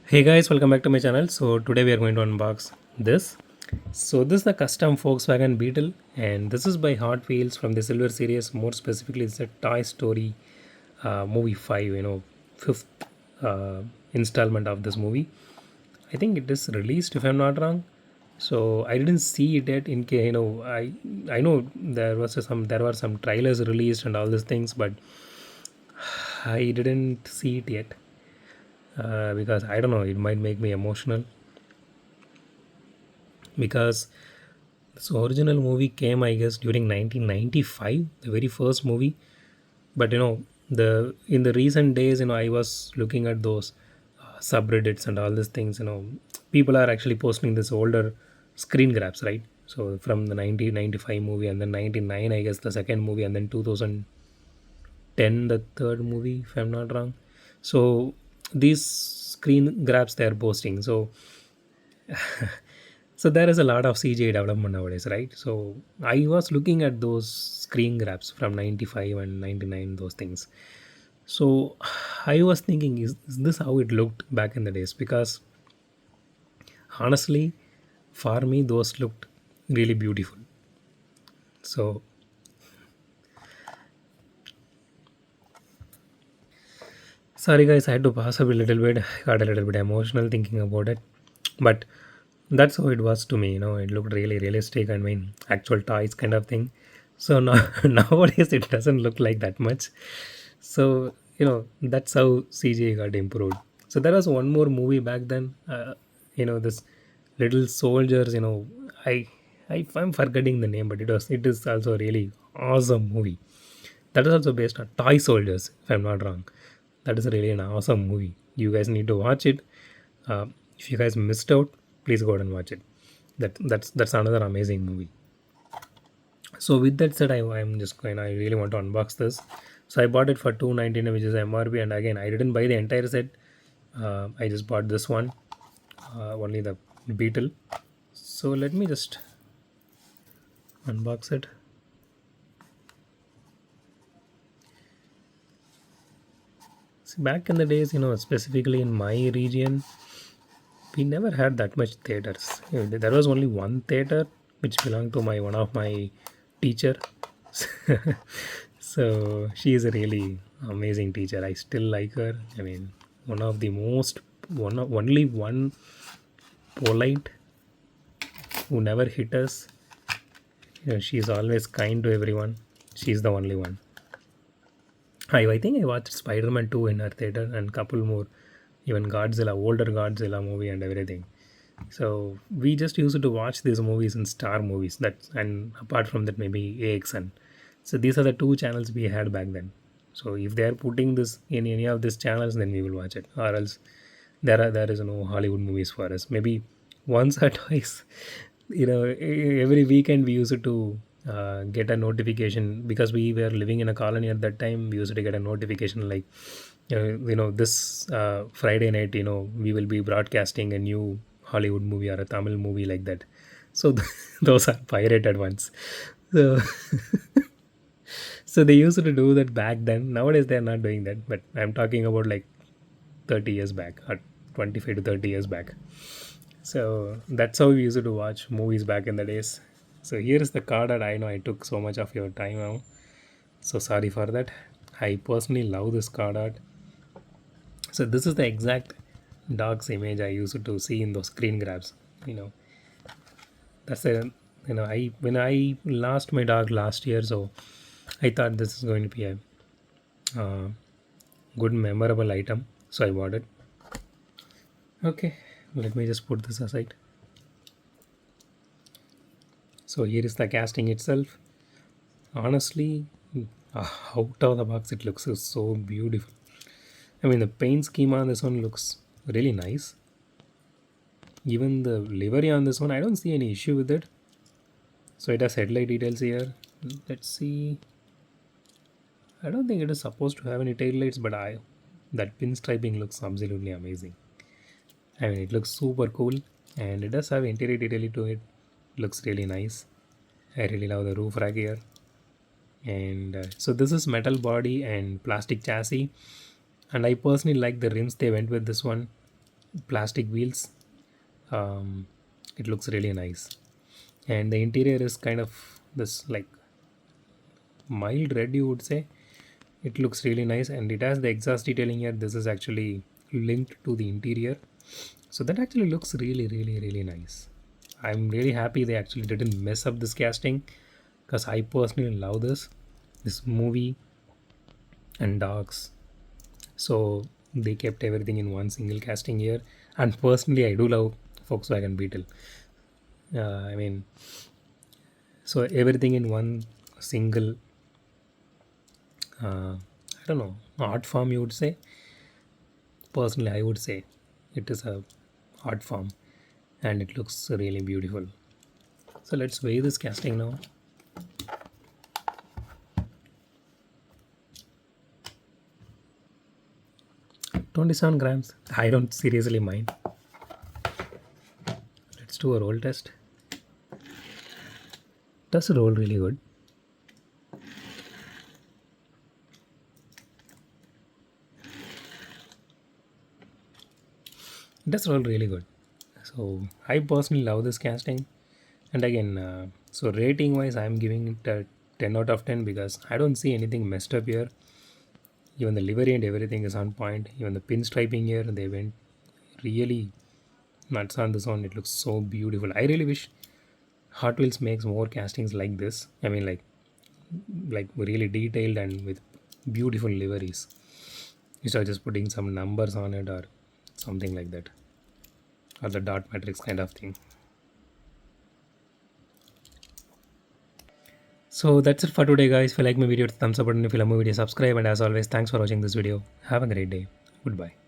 Hey guys, welcome back to my channel. So today we are going to unbox this. So this is the custom Volkswagen Beetle, and this is by Hot Wheels from the Silver series. More specifically, it's a Toy Story movie 5, fifth installment of this movie. I think it is released if I'm not wrong. So I didn't see it yet. In case I know there were some trailers released and all these things, but I didn't see it yet because I don't know. It might make me emotional because this original movie came, I guess, during 1995, the very first movie. But the in the recent days, I was looking at those subreddits and all these things. People are actually posting this older screen grabs, right? So from the 1995 movie, and then 99, I guess, the second movie, and then 2010, the third movie, if I'm not wrong. So these screen grabs they are posting. So there is a lot of CGI development nowadays, right? So I was looking at those screen grabs from 95 and 99, those things. So I was thinking, is this how it looked back in the days? Because honestly, for me, those looked really beautiful. So sorry guys, I had to pass up a little bit. I got a little bit emotional thinking about it. But that's how it was to me. It looked really realistic. I mean, actual toys kind of thing. So now nowadays it doesn't look like that much. So that's how CGI got improved. So there was one more movie back then. This little soldiers. I'm forgetting the name, but it is also a really awesome movie. That is also based on Toy Soldiers, if I'm not wrong. That is really an awesome movie. You guys need to watch it. Uh, if you guys missed out, please go ahead and watch it. That's another amazing movie. So with that said, I'm just going. I really want to unbox this. So I bought it for 299, which is MRP, and again I didn't buy the entire set. I just bought this one, only the Beetle. So let me just unbox it. See, back in the days, specifically in my region, we never had that much theaters. There was only one theater which belonged to my one of my teacher. So she is a really amazing teacher. I still like her. I mean, one of the most only one polite who never hit us. She is always kind to everyone. She's the only one. I think I watched Spider-Man 2 in her theater and couple more, even Godzilla, older Godzilla movie and everything. So we just used to watch these movies in Star Movies. That, and apart from that, maybe AXN. So these are the two channels we had back then. So if they are putting this in any of these channels, then we will watch it. Or else there is no Hollywood movies for us. Maybe once or twice. Every weekend we used to get a notification because we were living in a colony at that time. We used to get a notification like, this Friday night, we will be broadcasting a new Hollywood movie or a Tamil movie like that. So those are pirated ones. So so they used to do that back then. Nowadays they are not doing that. But I'm talking about like 30 years back or 25 to 30 years back. So that's how we used to watch movies back in the days. So here is the card that I know I took so much of your time now. So sorry for that. I personally love this card art. So this is the exact dog's image I used to see in those screen grabs. You know, that's a I when I lost my dog last year, so I thought this is going to be a uh, good memorable item. So I bought it. Okay, let me just put this aside. So here is the casting itself. Honestly, out of the box, it looks so beautiful. I mean, the paint scheme on this one looks really nice. Even the livery on this one, I don't see any issue with it. So it has headlight details here. Let's see. I don't think it is supposed to have any tail lights, but I that pinstriping looks absolutely amazing. I mean, it looks super cool, and it does have interior detailing to it. Looks really nice. I really love the roof rack here. And so this is metal body and plastic chassis, and I personally like the rims they went with this one. plastic wheels. um, it looks really nice, and the interior is kind of this like mild red, you would say. It looks really nice, and it has the exhaust detailing here. This is actually linked to the interior, so that actually looks really, really, really nice. I'm really happy they actually didn't mess up this casting, because I personally love this movie and dogs. So they kept everything in one single casting here, and personally I do love Volkswagen Beetle. I mean, so everything in one single, I don't know, art form, you would say. Personally I would say it is a art form, and it looks really beautiful. So let's weigh this casting now. 27 grams. I don't seriously mind. Let's do a roll test. Does roll really good. It does roll really good. So I personally love this casting. And again, so rating wise, I'm giving it a 10 out of 10, because I don't see anything messed up here. Even the livery and everything is on point. Even the pinstriping here, they went really nuts on this one. It looks so beautiful. I really wish Hot Wheels makes more castings like this. I mean, like really detailed and with beautiful liveries, instead of just putting some numbers on it or something like that, or the dot matrix kind of thing. So that's it for today, guys. If you like my video, thumbs up button. If you love my video, subscribe. And as always, thanks for watching this video. Have a great day. Goodbye.